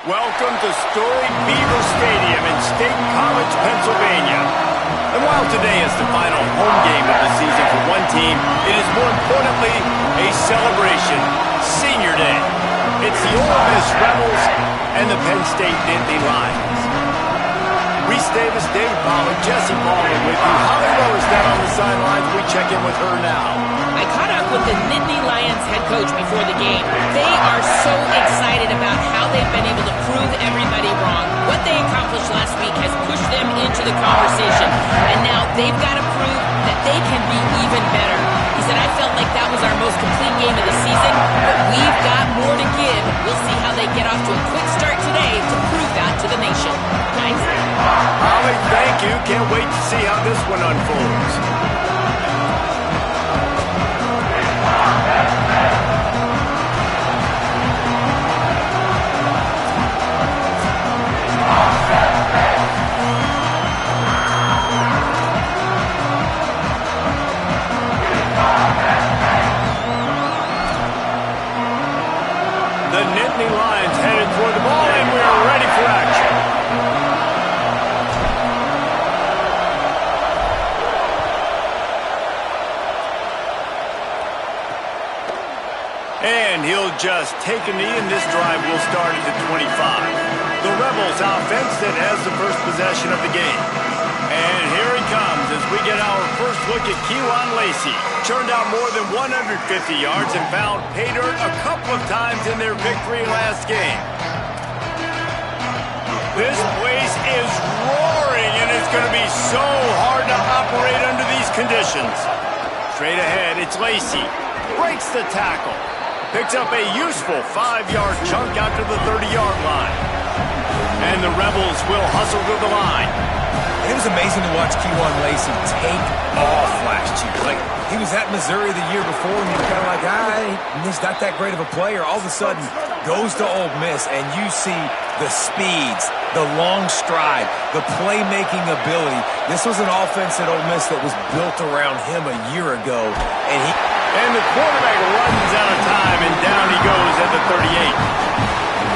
Welcome to storied Beaver Stadium in State College, Pennsylvania. And while today is the final home game of the season for one team, it is more importantly a celebration, Senior Day. It's the Ole Miss Rebels and the Penn State Nittany Lions. Reese Davis, David Pollard, Jesse Baldwin with you. Holly Rowe is down on the sidelines. We check in with her now. I caught up with the Nittany Lions head coach before the game. They are so excited about how they've been able to prove everybody wrong. What they accomplished last week has pushed them into the conversation. And now they've got to prove that they can be even better. He said, I felt like that was our most complete game of the season, but we've got more to give. We'll see how they get off to a quick start today to prove that to the nation. Nice. Holly, thank you. Can't wait to see how this one unfolds. The Nittany Lions headed toward the ball, and we are ready for action. And he'll just take a knee, and this drive will start at the 25. The Rebels offense that has the first possession of the game. And here he comes as we get our first look at Kewan Lacey. Churned out more than 150 yards and found pay dirt a couple of times in their victory last game. This place is roaring, and it's going to be so hard to operate under these conditions. Straight ahead, it's Lacey. Breaks the tackle. Picks up a useful 5-yard chunk out to the 30-yard line. And the Rebels will hustle to the line. It was amazing to watch Kewan Lacey take off last year. Like, he was at Missouri the year before, and you're kind of like, he's not that great of a player. All of a sudden, goes to Ole Miss, and you see the speeds, the long stride, the playmaking ability. This was an offense at Ole Miss that was built around him a year ago, and the quarterback runs out of time, and down he goes at the 38.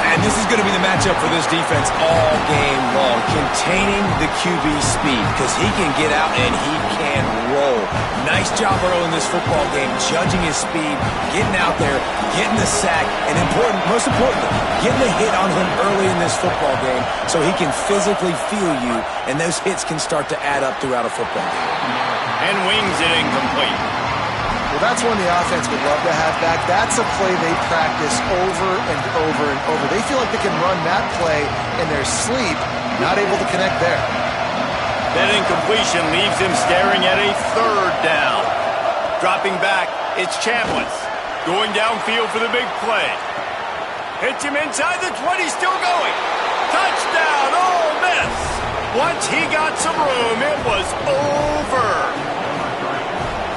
And this is going to be the matchup for this defense all game long, containing the QB speed, because he can get out and he can roll. Nice job early in this football game, judging his speed, getting out there, getting the sack, and most importantly, getting a hit on him early in this football game so he can physically feel you, and those hits can start to add up throughout a football game. And wings it incomplete. Well, that's one the offense would love to have back. That's a play they practice over and over and over. They feel like they can run that play in their sleep, not able to connect there. That incompletion leaves him staring at a third down. Dropping back, it's Chambliss. Going downfield for the big play. Hits him inside the 20, still going. Touchdown, Ole Miss. Once he got some room, it was over.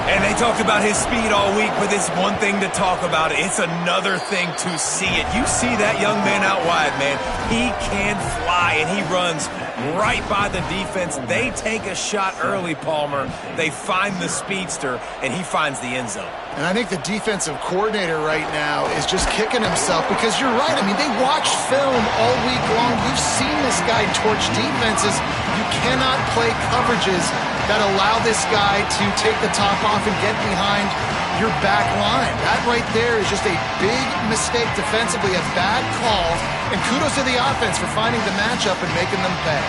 And they talked about his speed all week, but it's one thing to talk about it. It's another thing to see it. You see that young man out wide, man. He can fly, and he runs right by the defense. They take a shot early, Palmer. They find the speedster, and he finds the end zone. And I think the defensive coordinator right now is just kicking himself, because you're right. I mean, they watched film all week long. You've seen this guy torch defenses. You cannot play coverages that allow this guy to take the top off and get behind your back line. That right there is just a big mistake defensively, a bad call. And kudos to the offense for finding the matchup and making them pay.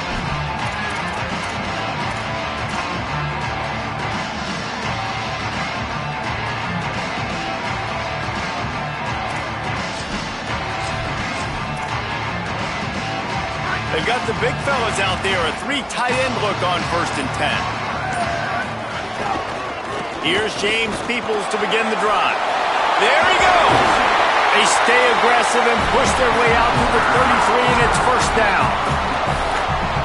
They've got the big fellas out there, a 3 tight end look on 1st and 10. Here's James Peoples to begin the drive. There he goes. They stay aggressive and push their way out to the 33, and it's first down.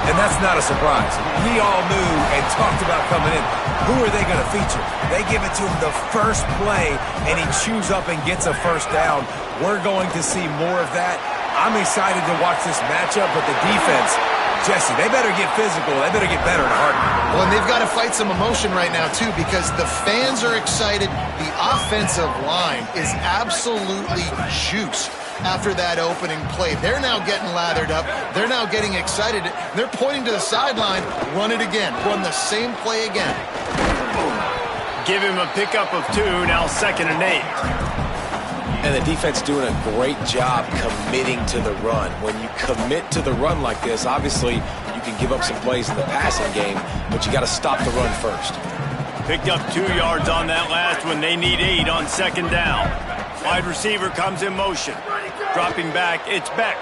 And that's not a surprise. We all knew and talked about coming in. Who are they going to feature? They give it to him the first play, and he chews up and gets a first down. We're going to see more of that. I'm excited to watch this matchup, but the defense, Jesse, they better get physical. They better get better in a heartbeat. Well, and they've got to fight some emotion right now, too, because the fans are excited. The offensive line is absolutely juiced. after that opening play. They're now getting lathered up. They're now getting excited. They're pointing to the sideline. Run it again. Run the same play again. Give him a pickup of 2, now 2nd and 8. And the defense doing a great job committing to the run. When you commit to the run like this, obviously you can give up some plays in the passing game, but you got to stop the run first. Picked up 2 yards on that last one. They need 8 on 2nd down. Wide receiver comes in motion. Dropping back, it's Beck.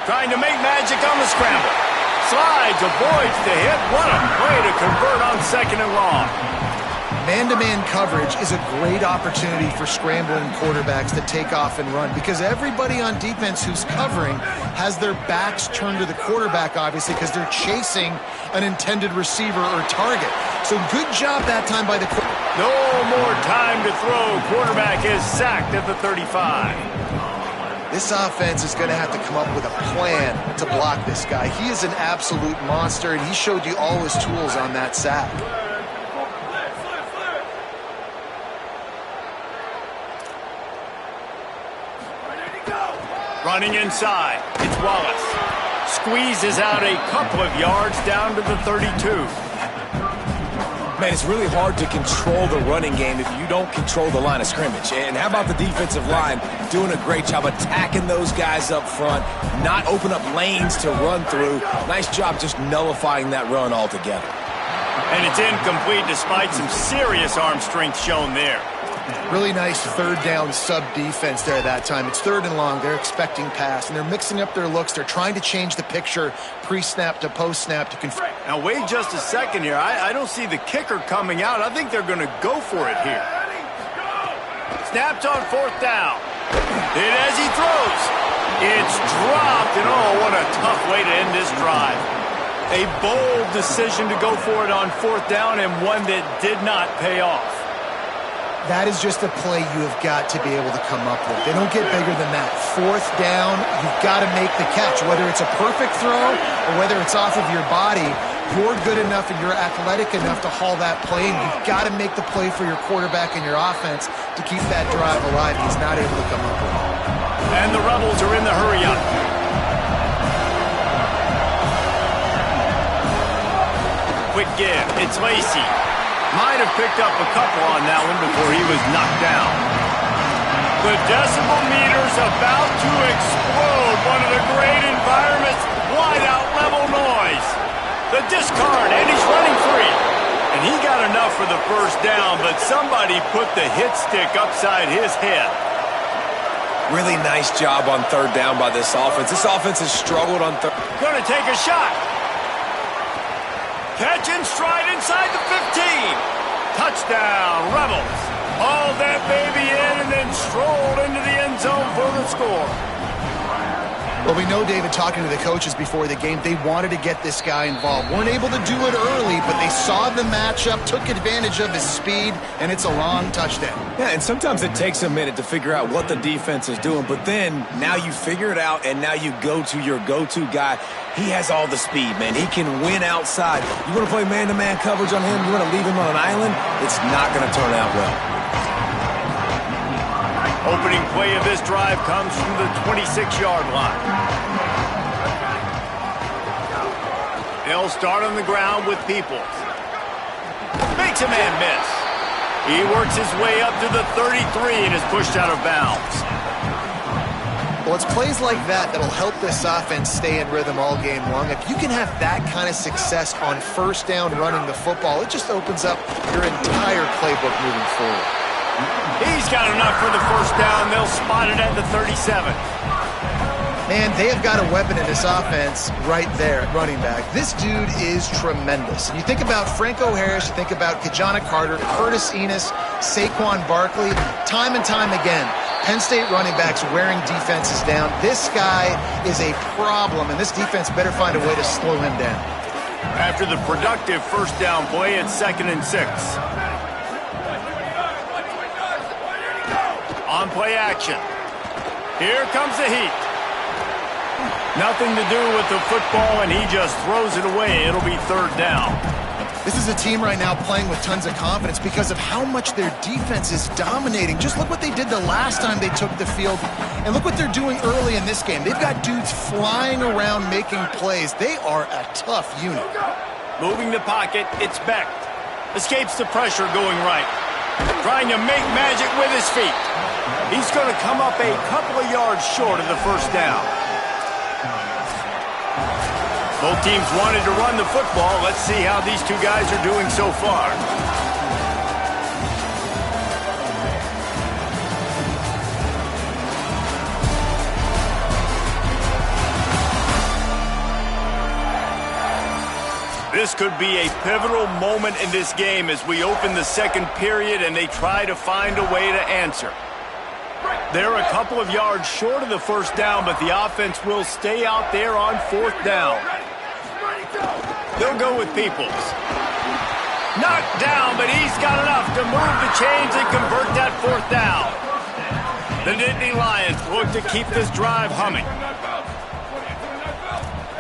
Trying to make magic on the scramble. Slides, avoids the hit. What a play to convert on 2nd and long. Man-to-man coverage is a great opportunity for scrambling quarterbacks to take off and run because everybody on defense who's covering has their backs turned to the quarterback, obviously, because they're chasing an intended receiver or target. So good job that time by the quarterback. No more time to throw. Quarterback is sacked at the 35. This offense is going to have to come up with a plan to block this guy. He is an absolute monster, and he showed you all his tools on that sack. Running inside, it's Wallace. Squeezes out a couple of yards down to the 32. Man, it's really hard to control the running game if you don't control the line of scrimmage. And how about the defensive line doing a great job attacking those guys up front, not open up lanes to run through. Nice job just nullifying that run altogether. And it's incomplete despite some serious arm strength shown there. Really nice 3rd down sub-defense there that time. It's 3rd and long. They're expecting pass, and they're mixing up their looks. They're trying to change the picture pre-snap to post-snap to confirm. Now, wait just a second here. I don't see the kicker coming out. I think they're going to go for it here. Snapped on 4th down. And as he throws, it's dropped. And oh, what a tough way to end this drive. A bold decision to go for it on 4th down and one that did not pay off. That is just a play you have got to be able to come up with. They don't get bigger than that. 4th down, you've got to make the catch. Whether it's a perfect throw or whether it's off of your body, you're good enough and you're athletic enough to haul that play, and you've got to make the play for your quarterback and your offense to keep that drive alive. He's not able to come up with it. And the Rebels are in the hurry-up. Quick give, it's Lacey. Might have picked up a couple on that one before he was knocked down. The decibel meter's about to explode. One of the great environments, wide out level noise. The discard, and he's running free. And he got enough for the 1st down, but somebody put the hit stick upside his head. Really nice job on 3rd down by this offense. This offense has struggled on 3rd. Gonna take a shot. Catch and stride inside the 15. Touchdown, Rebels. Hauled that baby in and then strolled into the end zone for the score. Well, we know, David, talking to the coaches before the game, they wanted to get this guy involved. Weren't able to do it early, but they saw the matchup, took advantage of his speed, and it's a long touchdown. Yeah, and sometimes it takes a minute to figure out what the defense is doing, but then now you figure it out, and now you go to your go-to guy. He has all the speed, man. He can win outside. You want to play man-to-man coverage on him? You want to leave him on an island? It's not going to turn out well. Opening play of this drive comes from the 26-yard line. They'll start on the ground with Peoples. Makes a man miss. He works his way up to the 33 and is pushed out of bounds. Well, it's plays like that that'll help this offense stay in rhythm all game long. If you can have that kind of success on 1st down running the football, it just opens up your entire playbook moving forward. He's got enough for the 1st down. They'll spot it at the 37. Man, they have got a weapon in this offense right there at running back. This dude is tremendous. And you think about Franco Harris, you think about Kajana Carter, Curtis Enos, Saquon Barkley, time and time again. Penn State running backs wearing defenses down. This guy is a problem, and this defense better find a way to slow him down. After the productive 1st down play, it's 2nd and 6. On play action. Here comes the heat. Nothing to do with the football, and he just throws it away. It'll be 3rd down. This is a team right now playing with tons of confidence because of how much their defense is dominating. Just look what they did the last time they took the field, and look what they're doing early in this game. They've got dudes flying around making plays. They are a tough unit. Moving the pocket, it's Beck. Escapes the pressure going right. Trying to make magic with his feet. He's going to come up a couple of yards short of the first down. Both teams wanted to run the football. Let's see how these two guys are doing so far. This could be a pivotal moment in this game as we open the second period and they try to find a way to answer. They're a couple of yards short of the first down, but the offense will stay out there on fourth down. They'll go with Peoples. Knocked down, but he's got enough to move the chains and convert that fourth down. The Nittany Lions look to keep this drive humming.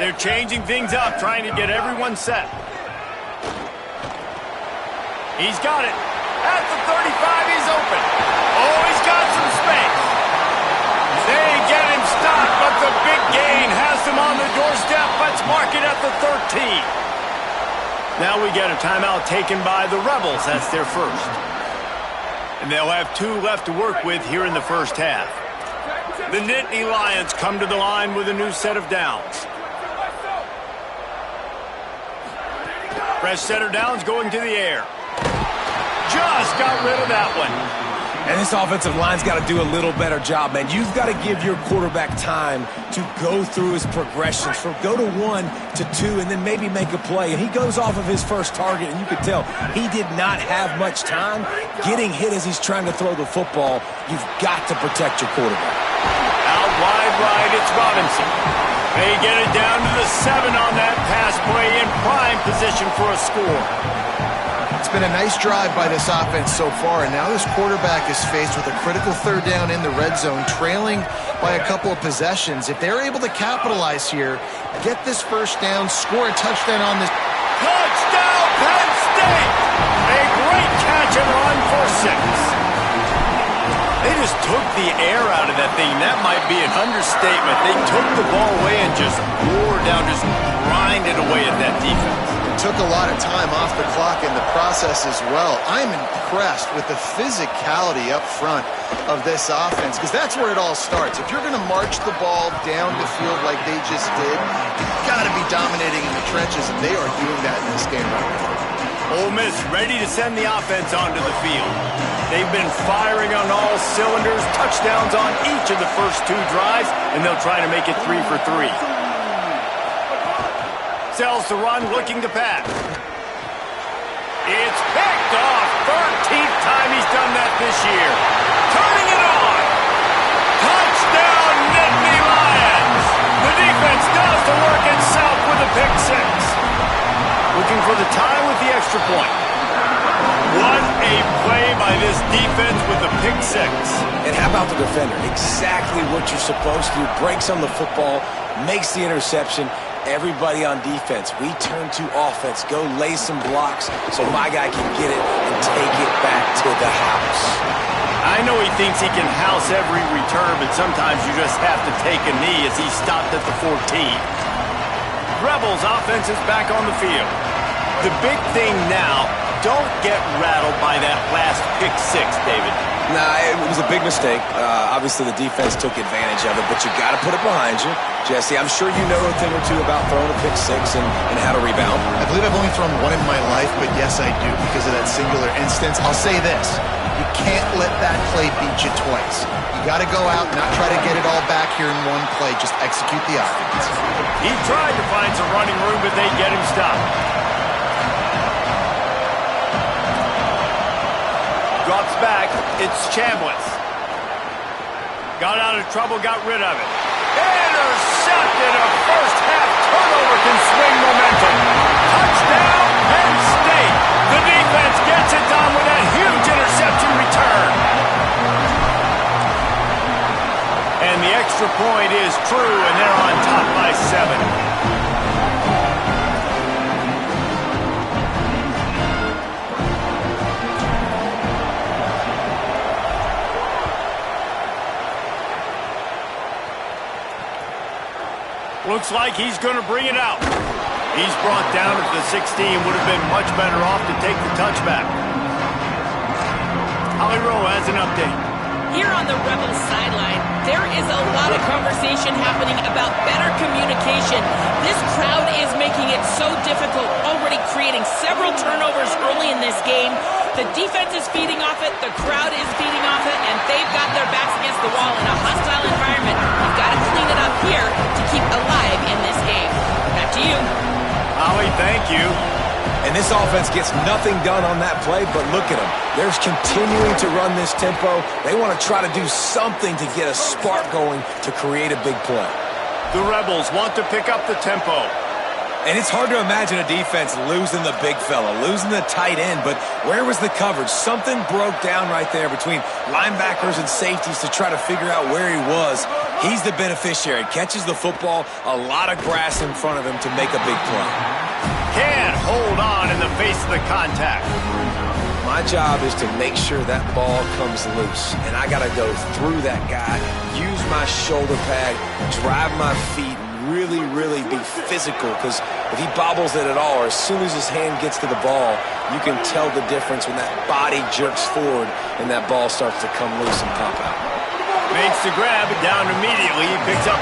They're changing things up, trying to get everyone set. He's got it. At the 35, he's open. Oh, he's got some space. They get him stopped, but the big gain has him on the doorstep. Let's mark it at the 13. Now we get a timeout taken by the Rebels. That's their first. And they'll have 2 left to work with here in the first half. The Nittany Lions come to the line with a new set of downs. Fresh set of downs going to the air. Just got rid of that one. And this offensive line's got to do a little better job, man. You've got to give your quarterback time to go through his progressions, from go to 1 to 2, and then maybe make a play. And he goes off of his first target, and you can tell he did not have much time getting hit as he's trying to throw the football. You've got to protect your quarterback. Out wide right, it's Robinson. They get it down to the 7 on that pass play, in prime position for a score. It's been a nice drive by this offense so far, and now this quarterback is faced with a critical third down in the red zone, trailing by a couple of possessions. If they're able to capitalize here, get this first down, score a touchdown on this. Touchdown, Penn State! A great catch and run for 6. They just took the air out of that thing. That might be an understatement. They took the ball away and just wore down, just grinded away at that defense. Took a lot of time off the clock in the process as well. I'm impressed with the physicality up front of this offense, because that's where it all starts. If you're going to march the ball down the field like they just did, you've got to be dominating in the trenches, and they are doing that in this game right now. Ole Miss ready to send the offense onto the field. They've been firing on all cylinders, touchdowns on each of the first 2 drives, and they'll try to make it 3 for 3. Sells the run, looking to pass. It's picked off. 13th time he's done that this year. Turning it on. Touchdown, Nittany Lions. The defense does the work itself with a pick 6. Looking for the tie with the extra point. What a play by this defense with the pick 6. And how about the defender? Exactly what you're supposed to do. Breaks on the football, makes the interception. Everybody on defense, we turn to offense. Go lay some blocks so my guy can get it and take it back to the house. I know he thinks he can house every return, but sometimes you just have to take a knee as he stopped at the 14. Rebels offense is back on the field. The big thing now, don't get rattled by that last pick 6, David. Nah, it was a big mistake. Obviously, the defense took advantage of it, but you got to put it behind you. Jesse, I'm sure you know a thing or two about throwing a pick 6 and how to rebound. I believe I've only thrown 1 in my life, but yes, I do, because of that singular instance. I'll say this. You can't let that play beat you twice. You got to go out, not try to get it all back here in one play. Just execute the offense. He tried to find some running room, but they get him stopped. Drops back. It's Chambliss. Got out of trouble, got rid of it. Intercepted. A first-half turnover can swing momentum. Touchdown, Penn State. The defense gets it done with that huge interception return. And the extra point is true, and they're on top by 7. Looks like he's going to bring it out. He's brought down at the 16. Would have been much better off to take the touchback. Holly Rowe has an update. Here on the Rebels sideline, there is a lot of conversation happening about better communication. This crowd is making it so difficult, already creating several turnovers early in this game. The defense is feeding off it, the crowd is feeding off it, and they've got their backs against the wall in a hostile environment. You've got to clean it up here to keep alive in this game. Back to you. Holly, thank you. And this offense gets nothing done on that play, but look at them. They're continuing to run this tempo. They want to try to do something to get a spark going to create a big play. The Rebels want to pick up the tempo. And it's hard to imagine a defense losing the big fella, losing the tight end, but where was the coverage? Something broke down right there between linebackers and safeties to try to figure out where he was. He's the beneficiary, catches the football, a lot of grass in front of him to make a big play. Can't hold on in the face of the contact. My job is to make sure that ball comes loose, and I got to go through that guy, use my shoulder pad, drive my feet, really be physical, because if he bobbles it at all, or as soon as his hand gets to the ball, you can tell the difference when that body jerks forward and that ball starts to come loose and pop out. Makes the grab, down immediately, he picks up.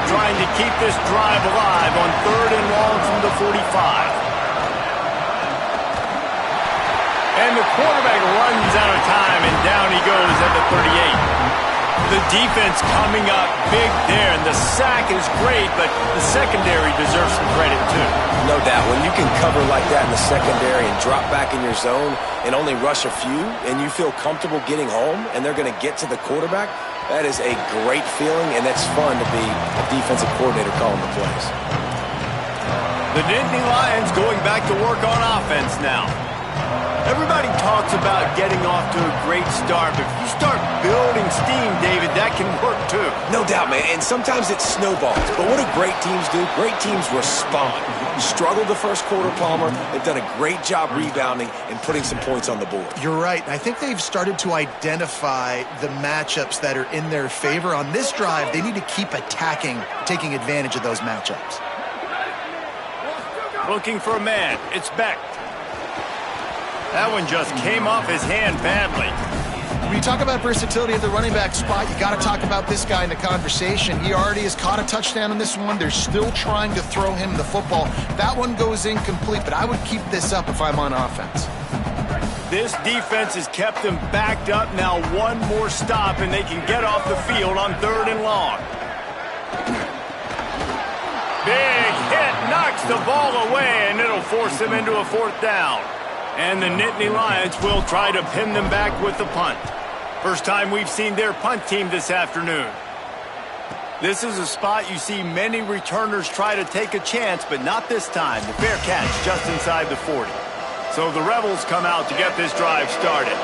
Trying to keep this drive alive on 3rd and long from the 45. And the quarterback runs out of time, and down he goes at the 38. The defense coming up big there, and the sack is great, but the secondary deserves some credit too. No doubt. When you can cover like that in the secondary and drop back in your zone and only rush a few, and you feel comfortable getting home, and they're going to get to the quarterback, that is a great feeling, and it's fun to be a defensive coordinator calling the plays. The Nittany Lions going back to work on offense now. Everybody talks about getting off to a great start, but if you start building steam, David, that can work too. No doubt, man, and sometimes it snowballs. But what do great teams do? Great teams respond. Struggled the first quarter, Palmer. They've done a great job rebounding and putting some points on the board. You're right. I think they've started to identify the matchups that are in their favor. On this drive, they need to keep attacking, taking advantage of those matchups. Looking for a man. It's Beck. That one just came off his hand badly. When you talk about versatility at the running back spot, you got to talk about this guy in the conversation. He already has caught a touchdown on this one. They're still trying to throw him the football. That one goes incomplete, but I would keep this up if I'm on offense. This defense has kept them backed up. Now one more stop, and they can get off the field on 3rd and long. Big hit, knocks the ball away, and it'll force them into a 4th down. And the Nittany Lions will try to pin them back with the punt. First time we've seen their punt team this afternoon. This is a spot you see many returners try to take a chance, but not this time. The fair catch just inside the 40. So the Rebels come out to get this drive started.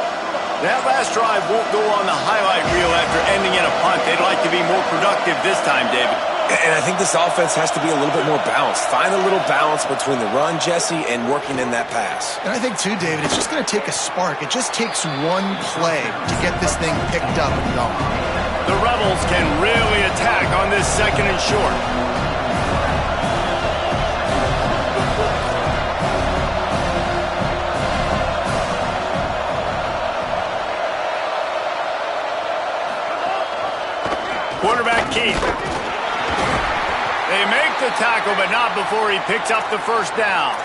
That last drive won't go on the highlight reel after ending in a punt. They'd like to be more productive this time, David. And I think this offense has to be a little bit more balanced. Find a little balance between the run, Jesse, and working in that pass. And I think, too, David, it's just going to take a spark. It just takes one play to get this thing picked up and going. The Rebels can really attack on this 2nd and short. Quarterback Keith. They make the tackle, but not before he picks up the 1st down.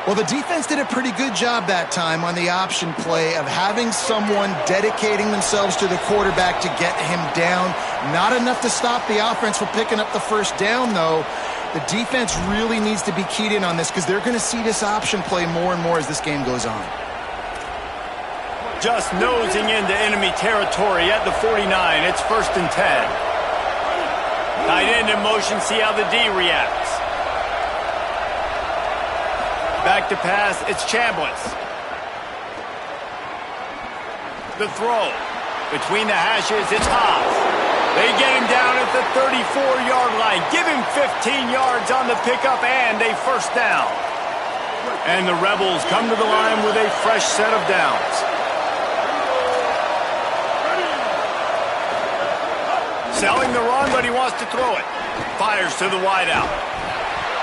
Well, the defense did a pretty good job that time on the option play of having someone dedicating themselves to the quarterback to get him down. Not enough to stop the offense from picking up the 1st down, though. The defense really needs to be keyed in on this because they're going to see this option play more and more as this game goes on. Just nosing into enemy territory at the 49. It's 1st and 10. Tight end in motion, see how the D reacts. Back to pass, it's Chambliss. The throw. Between the hashes, it's Haas. They get him down at the 34-yard line. Give him 15 yards on the pickup and a first down. And the Rebels come to the line with a fresh set of downs. Selling the run, but he wants to throw it. Fires to the wideout.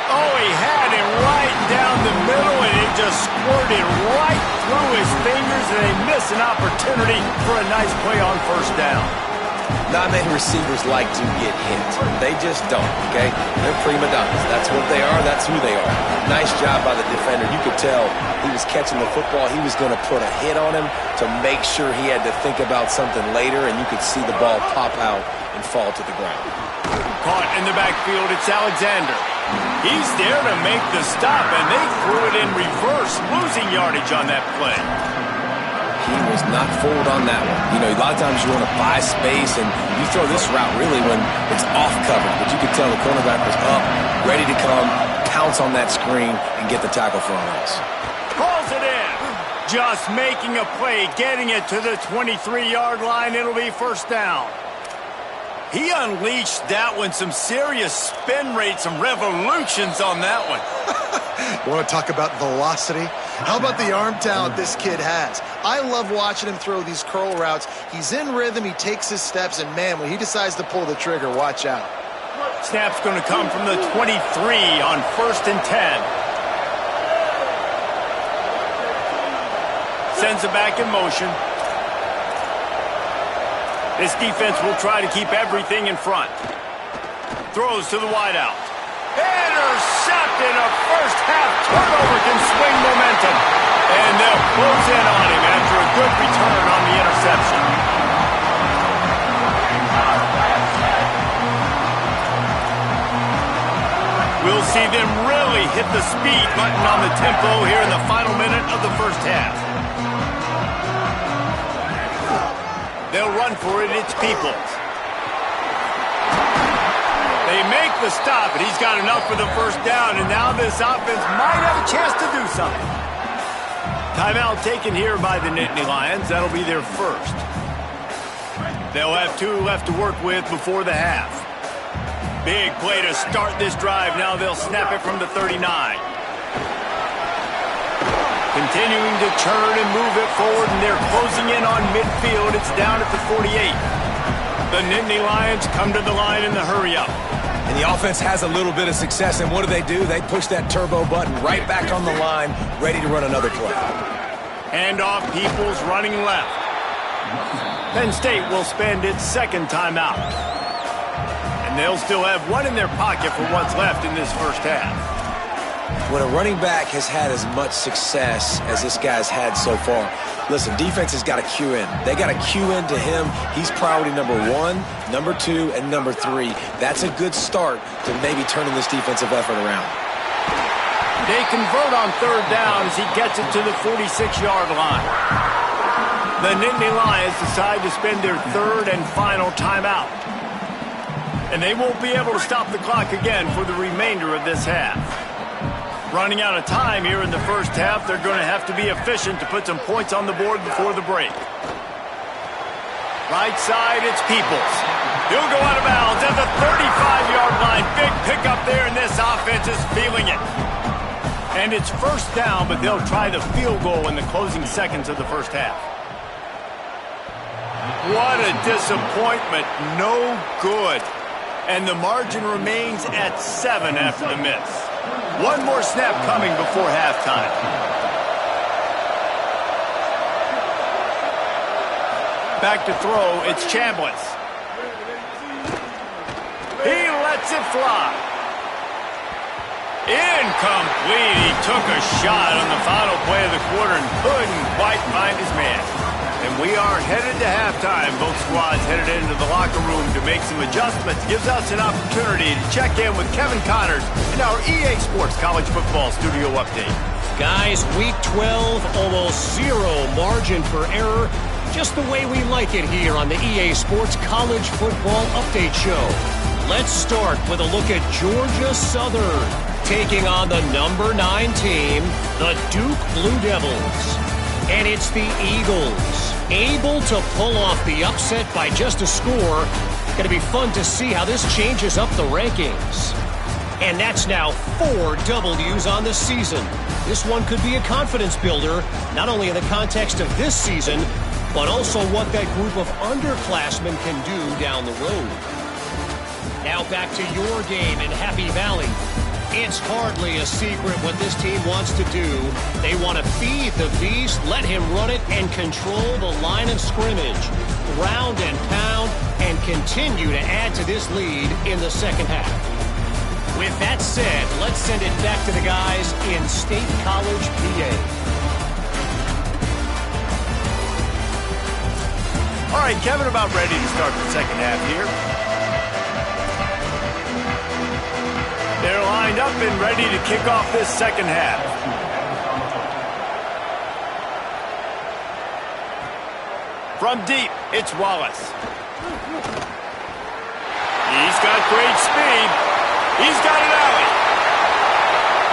Oh, he had him right down the middle, and it just squirted right through his fingers, and they miss an opportunity for a nice play on first down. Not many receivers like to get hit. They just don't, okay? They're prima donnas. That's what they are. That's who they are. Nice job by the defender. You could tell he was catching the football. He was going to put a hit on him to make sure he had to think about something later, and you could see the ball pop out and fall to the ground. Caught in the backfield, it's Alexander. He's there to make the stop, and they threw it in reverse, losing yardage on that play. He was not fooled on that one. You know, a lot of times you want to buy space, and you throw this route really when it's off cover. But you could tell the cornerback was up, ready to come, pounce on that screen, and get the tackle for a loss. Calls it in. Just making a play, getting it to the 23-yard line. It'll be first down. He unleashed that one, some serious spin rate, some revolutions on that one. You want to talk about velocity? How about the arm talent this kid has? I love watching him throw these curl routes. He's in rhythm, he takes his steps, and man, when he decides to pull the trigger, watch out. Snap's going to come from the 23 on 1st and 10. Sends it back in motion. This defense will try to keep everything in front. Throws to the wideout. Intercepted. A first-half turnover can swing momentum. And they'll close in on him after a good return on the interception. We'll see them really hit the speed button on the tempo here in the final minute of the first half. They'll run for it. It's Peoples. They make the stop, and he's got enough for the first down, and now this offense might have a chance to do something. Timeout taken here by the Nittany Lions. That'll be their first. They'll have 2 left to work with before the half. Big play to start this drive. Now they'll snap it from the 39. Continuing to turn and move it forward, and they're closing in on midfield. It's down at the 48. The Nittany Lions come to the line in the hurry-up. And the offense has a little bit of success, and what do? They push that turbo button right back on the line, ready to run another play. Hand off, Peoples running left. Penn State will spend its second timeout. And they'll still have 1 in their pocket for what's left in this first half. When a running back has had as much success as this guy's had so far, listen, defense has got to cue in. They got to cue in to him. He's priority number 1, number 2, and number 3. That's a good start to maybe turning this defensive effort around. They convert on third down as he gets it to the 46-yard line. The Nittany Lions decide to spend their third and final timeout. And they won't be able to stop the clock again for the remainder of this half. Running out of time here in the first half, they're going to have to be efficient to put some points on the board before the break. Right side, it's Peoples. He'll go out of bounds at the 35-yard line. Big pickup there, and this offense is feeling it. And it's first down, but they'll try the field goal in the closing seconds of the first half. What a disappointment. No good. And the margin remains at 7 after the miss. 1 more snap coming before halftime. Back to throw, it's Chambliss. He lets it fly. Incomplete. He took a shot on the final play of the quarter and couldn't quite find his man. And we are headed to halftime. Both squads headed into the locker room to make some adjustments. Gives us an opportunity to check in with Kevin Connors in our EA Sports College Football Studio Update. Guys, Week 12, almost 0 margin for error. Just the way we like it here on the EA Sports College Football Update Show. Let's start with a look at Georgia Southern. taking on the number 9 team, the Duke Blue Devils. And it's the Eagles, able to pull off the upset by just a score. Going to be fun to see how this changes up the rankings. And that's now 4 W's on the season. This one could be a confidence builder, not only in the context of this season, but also what that group of underclassmen can do down the road. Now back to your game in Happy Valley. It's hardly a secret what this team wants to do. They want to feed the beast, let him run it, and control the line of scrimmage. Round and pound, and continue to add to this lead in the second half. With that said, let's send it back to the guys in State College, PA. All right, Kevin, about ready to start the second half here. They're lined up and ready to kick off this second half. From deep, it's Wallace. He's got great speed. He's got an alley.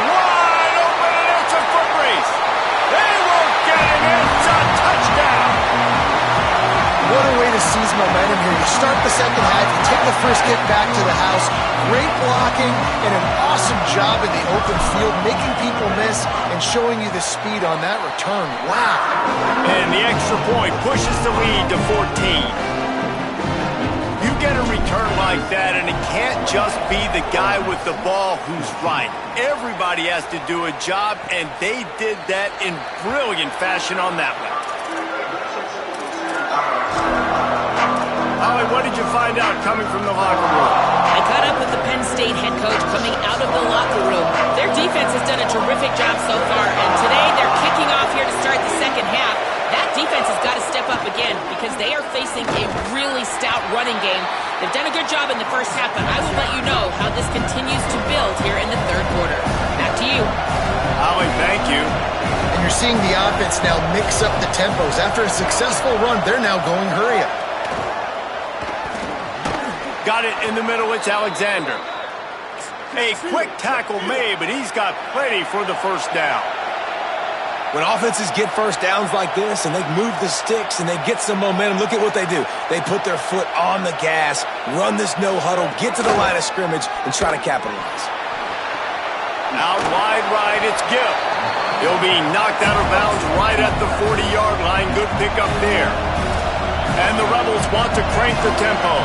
Wide open, and it's a foot race. They won't get him. It's a touchdown. What a way to seize momentum here. You start the second half, you take the first hit back to the house. Great blocking and an awesome job in the open field, making people miss and showing you the speed on that return. Wow. And the extra point pushes the lead to 14. You get a return like that, and it can't just be the guy with the ball who's right. Everybody has to do a job, and they did that in brilliant fashion on that one. Holly, what did you find out coming from the locker room? I caught up with the Penn State head coach coming out of the locker room. Their defense has done a terrific job so far, and today they're kicking off here to start the second half. That defense has got to step up again because they are facing a really stout running game. They've done a good job in the first half, but I will let you know how this continues to build here in the third quarter. Back to you. Holly, thank you. And you're seeing the offense now mix up the tempos. After a successful run, they're now going hurry up. Got it in the middle, it's Alexander. A quick tackle made, but he's got plenty for the first down. When offenses get first downs like this and they move the sticks and they get some momentum, look at what they do. They put their foot on the gas, run this no huddle, get to the line of scrimmage, and try to capitalize. Out wide right, it's Gill. He'll be knocked out of bounds right at the 40-yard line. Good pickup there. And the Rebels want to crank the tempo.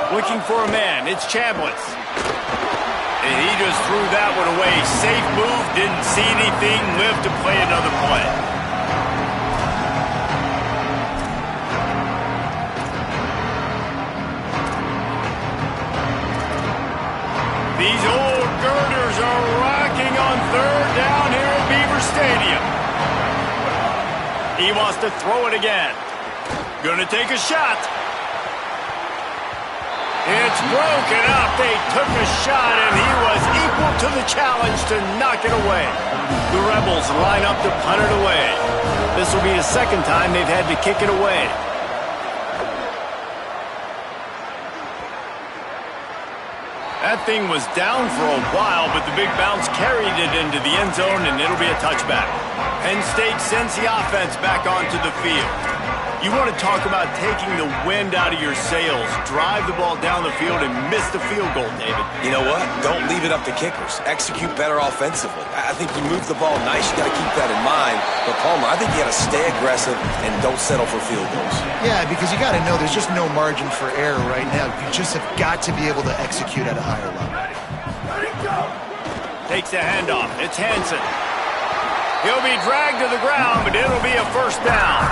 Looking for a man, it's Chambliss. And he just threw that one away. Safe move, didn't see anything, lived to play another play. These old girders are rocking on third down here at Beaver Stadium. He wants to throw it again. Gonna take a shot. It's broken up. They took a shot, and he was equal to the challenge to knock it away. The Rebels line up to punt it away. This will be the second time they've had to kick it away. That thing was down for a while, but the big bounce carried it into the end zone, and it'll be a touchback. Penn State sends the offense back onto the field. You want to talk about taking the wind out of your sails. Drive the ball down the field and miss the field goal, David. You know what? Don't leave it up to kickers. Execute better offensively. I think you move the ball nice. You got to keep that in mind. But, Palmer, I think you got to stay aggressive and don't settle for field goals. Yeah, because you got to know there's just no margin for error right now. You just have got to be able to execute at a higher level. Ready, go. Takes the handoff. It's Hansen. He'll be dragged to the ground, but it'll be a first down.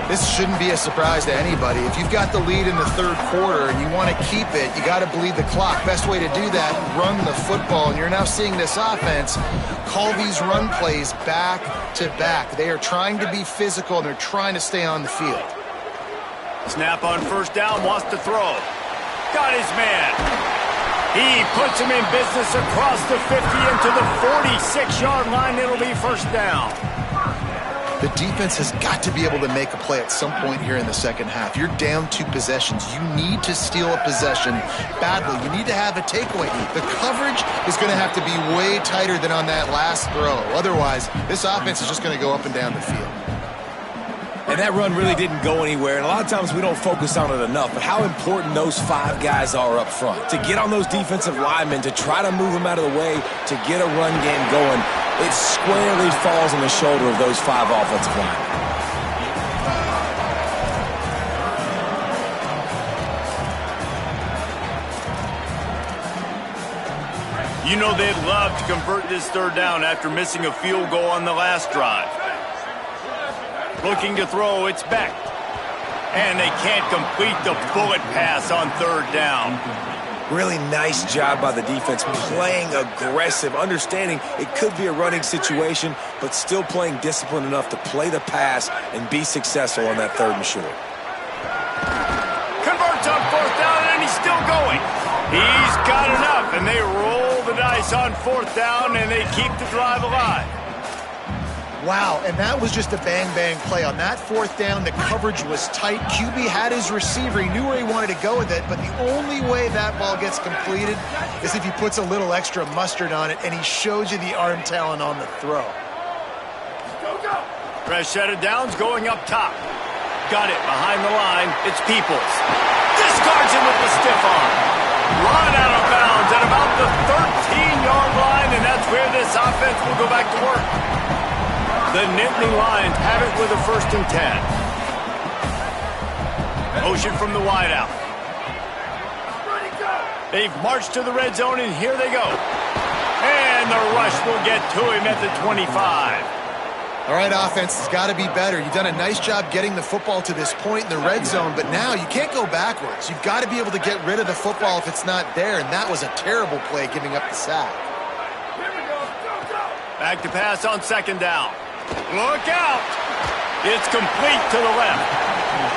This shouldn't be a surprise to anybody. If you've got the lead in the third quarter and you want to keep it, you got to bleed the clock. Best way to do that, run the football. And you're now seeing this offense call these run plays back to back. They are trying to be physical, and they're trying to stay on the field. Snap on first down, wants to throw. Got his man. He puts him in business across the 50 into the 46-yard line. It'll be first down. The defense has got to be able to make a play at some point here in the second half. You're down 2 possessions. You need to steal a possession badly. You need to have a takeaway. The coverage is going to have to be way tighter than on that last throw. Otherwise, this offense is just going to go up and down the field. And that run really didn't go anywhere. And a lot of times we don't focus on it enough, but how important those 5 guys are up front. To get on those defensive linemen, to try to move them out of the way, to get a run game going, it squarely falls on the shoulder of those 5 offensive linemen. You know they'd love to convert this third down after missing a field goal on the last drive. Looking to throw, it's Beck. And they can't complete the bullet pass on third down. Really nice job by the defense, playing aggressive, understanding it could be a running situation, but still playing disciplined enough to play the pass and be successful on that 3rd and short. Converts on 4th down, and he's still going. He's got enough, and they roll the dice on 4th down, and they keep the drive alive. Wow, and that was just a bang-bang play. On that 4th down, the coverage was tight. QB had his receiver. He knew where he wanted to go with it, but the only way that ball gets completed is if he puts a little extra mustard on it, and he shows you the arm talent on the throw. Fresh set of downs going up top. Got it behind the line. It's Peoples. Discards him with the stiff arm. Run out of bounds at about the 13-yard line, and that's where this offense will go back to work. The Nittany Lions have it with a 1st and 10. Motion from the wideout. They've marched to the red zone, and here they go. And the rush will get to him at the 25. All right, offense has got to be better. You've done a nice job getting the football to this point in the red zone, but now you can't go backwards. You've got to be able to get rid of the football if it's not there, and that was a terrible play giving up the sack. Back to pass on 2nd down. Look out! It's complete to the left.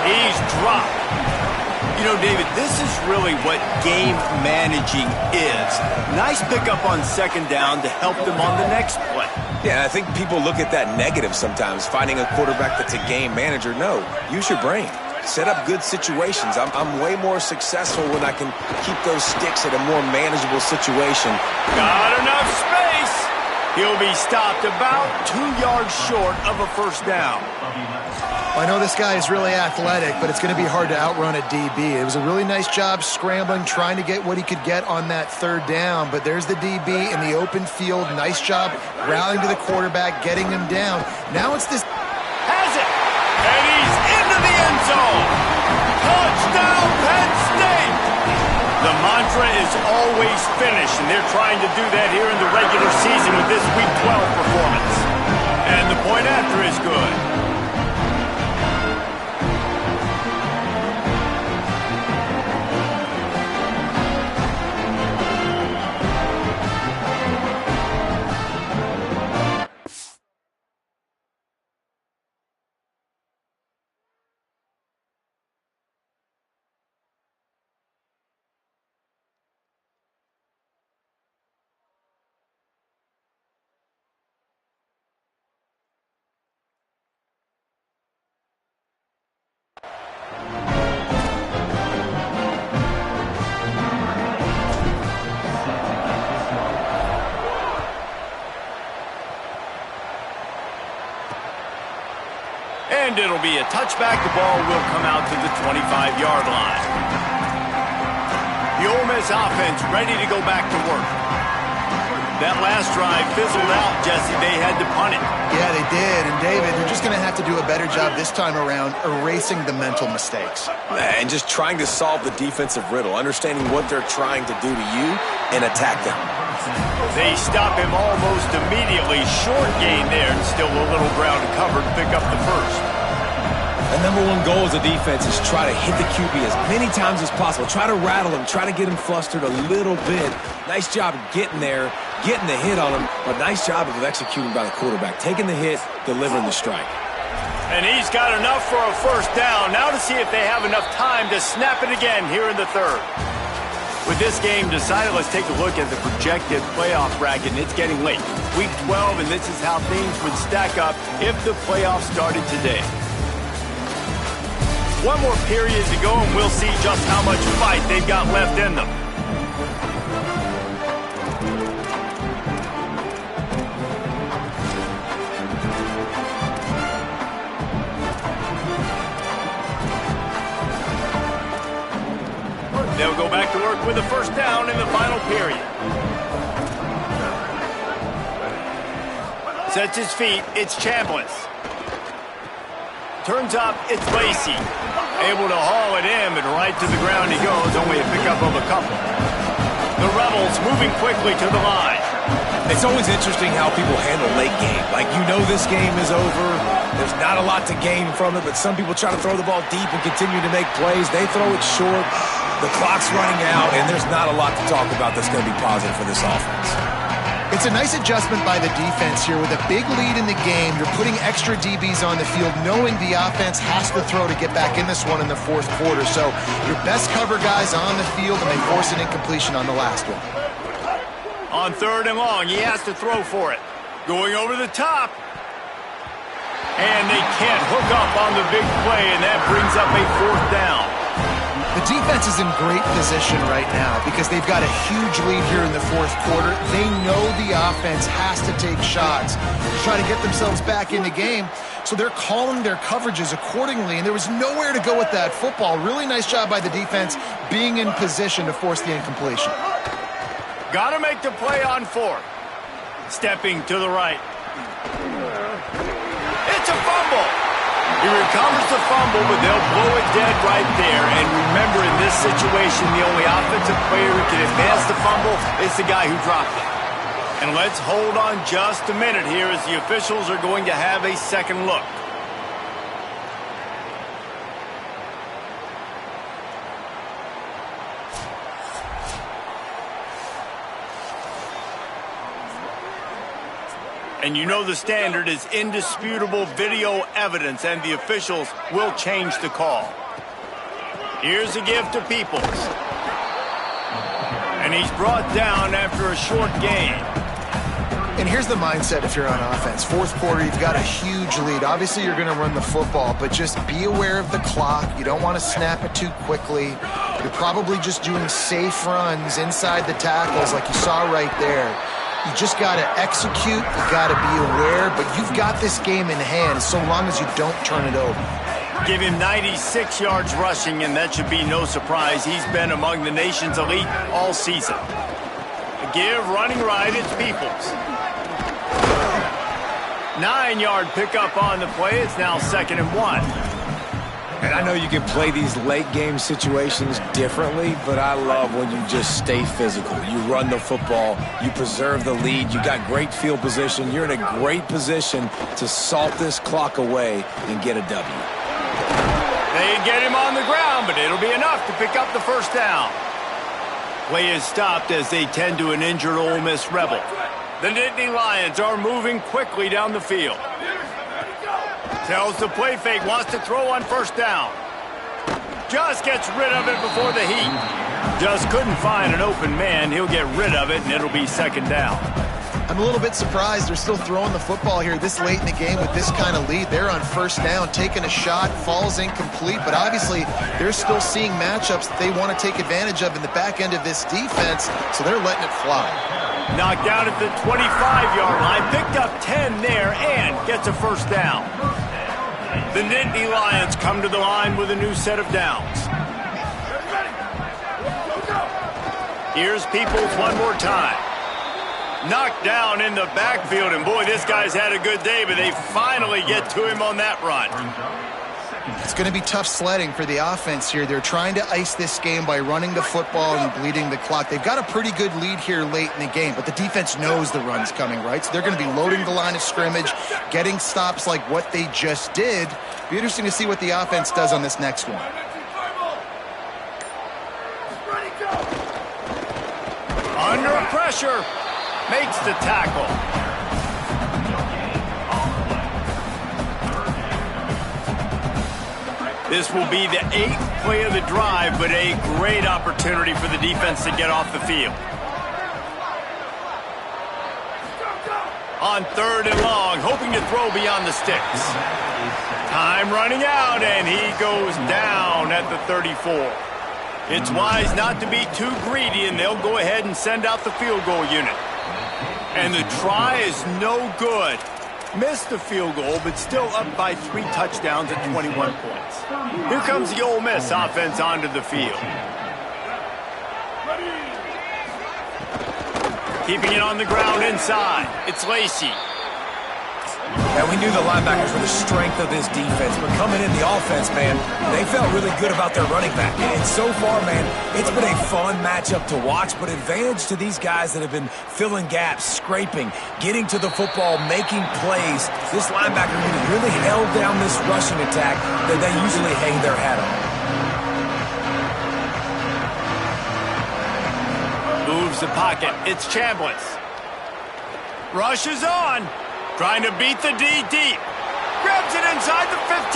He's dropped. You know, David, this is really what game managing is. Nice pickup on 2nd down to help them on the next play. Yeah, I think people look at that negative sometimes, finding a quarterback that's a game manager. No, use your brain. Set up good situations. I'm way more successful when I can keep those sticks at a more manageable situation. Got enough space. He'll be stopped about 2 yards short of a 1st down. I know this guy is really athletic, but it's going to be hard to outrun a DB. It was a really nice job scrambling, trying to get what he could get on that 3rd down, but there's the DB in the open field. Nice job rallying to the quarterback, getting him down. Now it's this... Has it! And he's into the end zone! Touchdown, Penn State! The mantra is always finish, and they're trying to do that here in the regular season with this Week 12 performance. And the point after is good. And it'll be a touchback. The ball will come out to the 25-yard line. The Ole Miss offense ready to go back to work. That last drive fizzled out, Jesse. They had to punt it. Yeah, they did. And, David, they're just going to have to do a better job this time around erasing the mental mistakes. And just trying to solve the defensive riddle, understanding what they're trying to do to you and attack them. They stop him almost immediately. Short gain there, and still a little ground covered. Pick up the 1st. The number one goal as a defense is try to hit the QB as many times as possible. Try to rattle him. Try to get him flustered a little bit. Nice job getting there, getting the hit on him, but nice job of executing by the quarterback. Taking the hit, delivering the strike. And he's got enough for a 1st down. Now to see if they have enough time to snap it again here in the 3rd. With this game decided, let's take a look at the projected playoff bracket, and it's getting late. Week 12, and this is how things would stack up if the playoffs started today. One more period to go, and we'll see just how much fight they've got left in them. They'll go back to work with a first down in the final period. Sets his feet, it's Chambliss. Turns up, it's Lacey. Able to haul it in, but right to the ground he goes, only a pickup of a couple. The Rebels moving quickly to the line. It's always interesting how people handle late game. Like, you know this game is over. There's not a lot to gain from it, but some people try to throw the ball deep and continue to make plays. They throw it short. The clock's running out, and there's not a lot to talk about that's going to be positive for this offense. It's a nice adjustment by the defense here. With a big lead in the game, you're putting extra DBs on the field, knowing the offense has to throw to get back in this one in the fourth quarter. So your best cover guys on the field, and they force an incompletion on the last one. On third and long, he has to throw for it. Going over the top. And they can't hook up on the big play, and that brings up a fourth down. The defense is in great position right now because they've got a huge lead here in the fourth quarter. They know the offense has to take shots to try to get themselves back in the game, so they're calling their coverages accordingly, and there was nowhere to go with that football. Really nice job by the defense being in position to force the incompletion. Got to make the play on fourth. Stepping to the right. It's a fumble. He recovers the fumble, but they'll blow it dead right there. And remember, in this situation, the only offensive player who can advance the fumble is the guy who dropped it. And let's hold on just a minute here as the officials are going to have a second look. And you know the standard is indisputable video evidence, and the officials will change the call. Here's a give to Peoples. And he's brought down after a short gain. And here's the mindset if you're on offense. Fourth quarter, you've got a huge lead. Obviously, you're going to run the football, but just be aware of the clock. You don't want to snap it too quickly. You're probably just doing safe runs inside the tackles like you saw right there. You just got to execute, you got to be aware, but you've got this game in hand so long as you don't turn it over. Give him 96 yards rushing, and that should be no surprise. He's been among the nation's elite all season. A give, running right, it's Peoples. 9-yard pickup on the play. It's now 2nd and 1. And I know you can play these late game situations differently, but I love when you just stay physical. You run the football, you preserve the lead, you got great field position. You're in a great position to salt this clock away and get a W. They get him on the ground, but it'll be enough to pick up the first down. Play is stopped as they tend to an injured Ole Miss Rebel. The Nittany Lions are moving quickly down the field. Tells the play fake, wants to throw on first down. Just gets rid of it before the heat. Just couldn't find an open man. He'll get rid of it, and it'll be 2nd down. I'm a little bit surprised they're still throwing the football here this late in the game with this kind of lead. They're on first down, taking a shot, falls incomplete, but obviously they're still seeing matchups that they want to take advantage of in the back end of this defense, so they're letting it fly. Knocked down at the 25-yard line, picked up 10 there, and gets a first down. The Nittany Lions come to the line with a new set of downs. Here's Peoples one more time. Knocked down in the backfield, and boy, this guy's had a good day, but they finally get to him on that run. It's going to be tough sledding for the offense here. They're trying to ice this game by running the football and bleeding the clock. They've got a pretty good lead here late in the game, but the defense knows the run's coming, right? So they're going to be loading the line of scrimmage, getting stops like what they just did. Be interesting to see what the offense does on this next one. Under pressure, makes the tackle. This will be the 8th play of the drive, but a great opportunity for the defense to get off the field. On 3rd and long, hoping to throw beyond the sticks. Time running out, and he goes down at the 34. It's wise not to be too greedy, and they'll go ahead and send out the field goal unit. And the try is no good. Missed the field goal, but still up by 3 touchdowns at 21 points. Here comes the Ole Miss offense onto the field. Keeping it on the ground inside. It's Lacey. And we knew the linebackers were the strength of this defense, but coming in the offense, man, they felt really good about their running back. And so far, man, it's been a fun matchup to watch, but advantage to these guys that have been filling gaps, scraping, getting to the football, making plays. This linebacker unit really held down this rushing attack that they usually hang their hat on. Moves the pocket. It's Chambliss. Rushes on. Trying to beat the D deep. Grabs it inside the 15.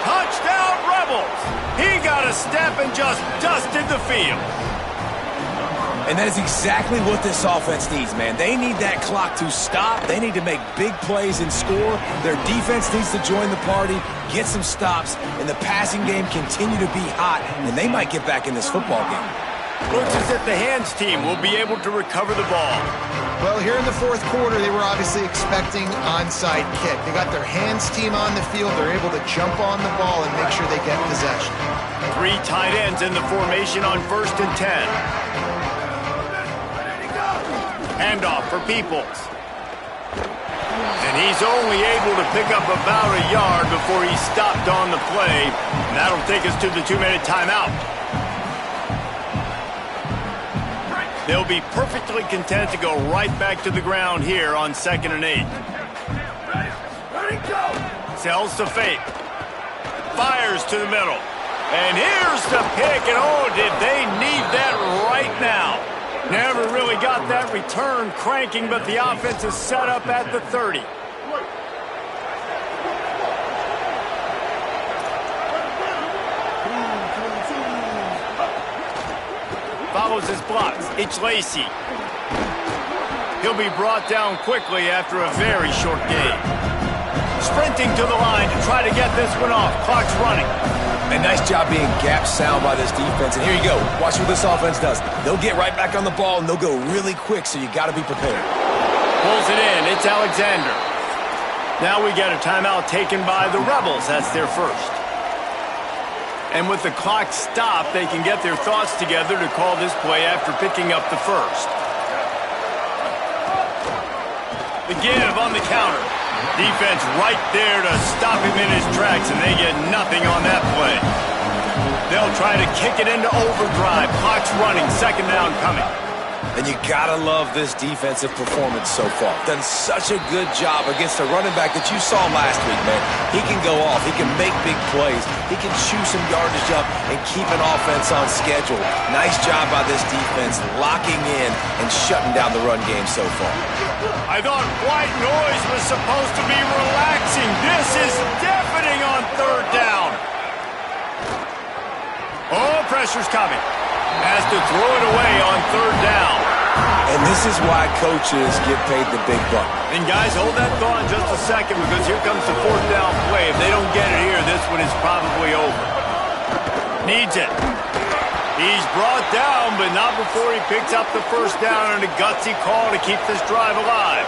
Touchdown, Rebels. He got a step and just dusted the field. And that is exactly what this offense needs, man. They need that clock to stop. They need to make big plays and score. Their defense needs to join the party, get some stops, and the passing game continue to be hot, and they might get back in this football game. Looks as if the hands team will be able to recover the ball. Well, here in the 4th quarter, they were obviously expecting onside kick. They got their hands team on the field. They're able to jump on the ball and make sure they get possession. 3 tight ends in the formation on 1st and 10. Handoff for Peoples. And he's only able to pick up about a yard before he's stopped on the play. And that'll take us to the 2-minute timeout. They'll be perfectly content to go right back to the ground here on 2nd and 8. Sells to fake. Fires to the middle. And here's the pick, and oh, did they need that right now. Never really got that return cranking, but the offense is set up at the 30. Follows his blocks. It's Lacey. He'll be brought down quickly after a very short game. Sprinting to the line to try to get this one off. Clock's running. A nice job being gap sound by this defense. And here you go. Watch what this offense does. They'll get right back on the ball, and they'll go really quick, so you got to be prepared. Pulls it in. It's Alexander. Now we get a timeout taken by the Rebels. That's their first. And with the clock stopped, they can get their thoughts together to call this play after picking up the first. The give on the counter. Defense right there to stop him in his tracks, and they get nothing on that play. They'll try to kick it into overdrive. Clock's running. 2nd down coming. And you gotta love this defensive performance so far. Done such a good job against a running back that you saw last week, man. He can go off. He can make big plays. He can chew some yardage up and keep an offense on schedule. Nice job by this defense locking in and shutting down the run game so far. I thought white noise was supposed to be relaxing. This is deafening on 3rd down. Oh, pressure's coming. Has to throw it away on 3rd down. And this is why coaches get paid the big buck. And guys, hold that thought in just a second, because here comes the 4th down play. If they don't get it here, this one is probably over. Needs it. He's brought down, but not before he picks up the 1st down and a gutsy call to keep this drive alive.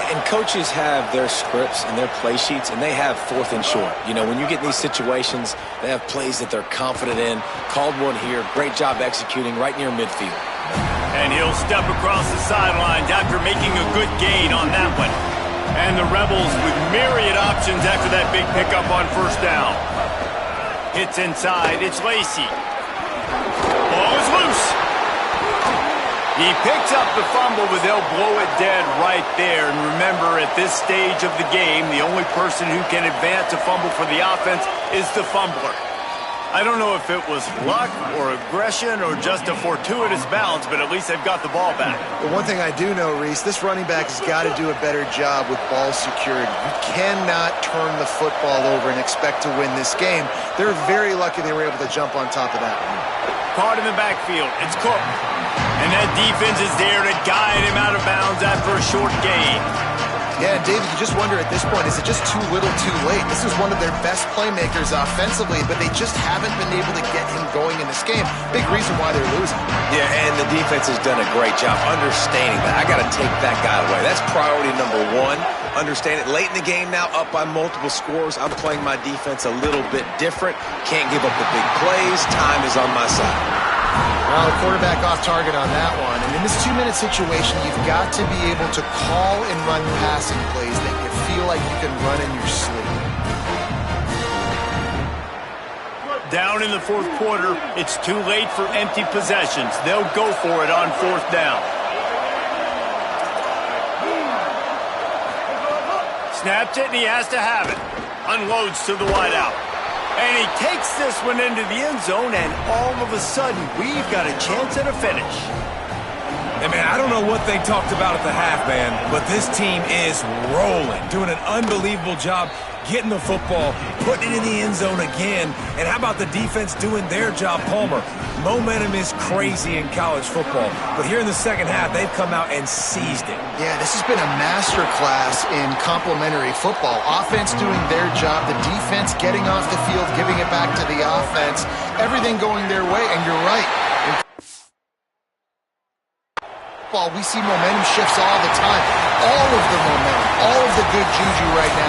And coaches have their scripts and their play sheets, and they have 4th and short. You know, when you get in these situations, they have plays that they're confident in. Called one here. Great job executing right near midfield. And he'll step across the sidelines after making a good gain on that one. And the Rebels with myriad options after that big pickup on 1st down. Hits inside. It's Lacey. Ball is loose. He picks up the fumble, but they'll blow it dead right there. And remember, at this stage of the game, the only person who can advance a fumble for the offense is the fumbler. I don't know if it was luck or aggression or just a fortuitous bounce, but at least they've got the ball back. But one thing I do know, Reese, this running back has got to do a better job with ball security. You cannot turn the football over and expect to win this game. They're very lucky they were able to jump on top of that one. Caught in the backfield. It's Cook. And that defense is there to guide him out of bounds after a short gain. Yeah, David, you just wonder at this point, is it just too little too late? This is one of their best playmakers offensively, but they just haven't been able to get him going in this game. Big reason why they're losing. Yeah, and the defense has done a great job understanding that. I got to take that guy away. That's priority number one. Understand it. Late in the game now, up by multiple scores. I'm playing my defense a little bit different. Can't give up the big plays. Time is on my side. Well, the quarterback off target on that one. And in this 2-minute situation, you've got to be able to call and run passing plays that you feel like you can run in your sleep. Down in the fourth quarter, it's too late for empty possessions. They'll go for it on fourth down. Snapped it, and he has to have it. Unloads to the wideout. And he takes this one into the end zone, and all of a sudden, we've got a chance at a finish. And, man, I don't know what they talked about at the half, man, but this team is rolling, doing an unbelievable job getting the football, putting it in the end zone again. And how about the defense doing their job, Palmer? Momentum is crazy in college football, but here in the second half, they've come out and seized it. Yeah, this has been a masterclass in complementary football. Offense doing their job, the defense getting off the field, giving it back to the offense, everything going their way, and you're right. We see momentum shifts all the time. All of the momentum, all of the good juju right now.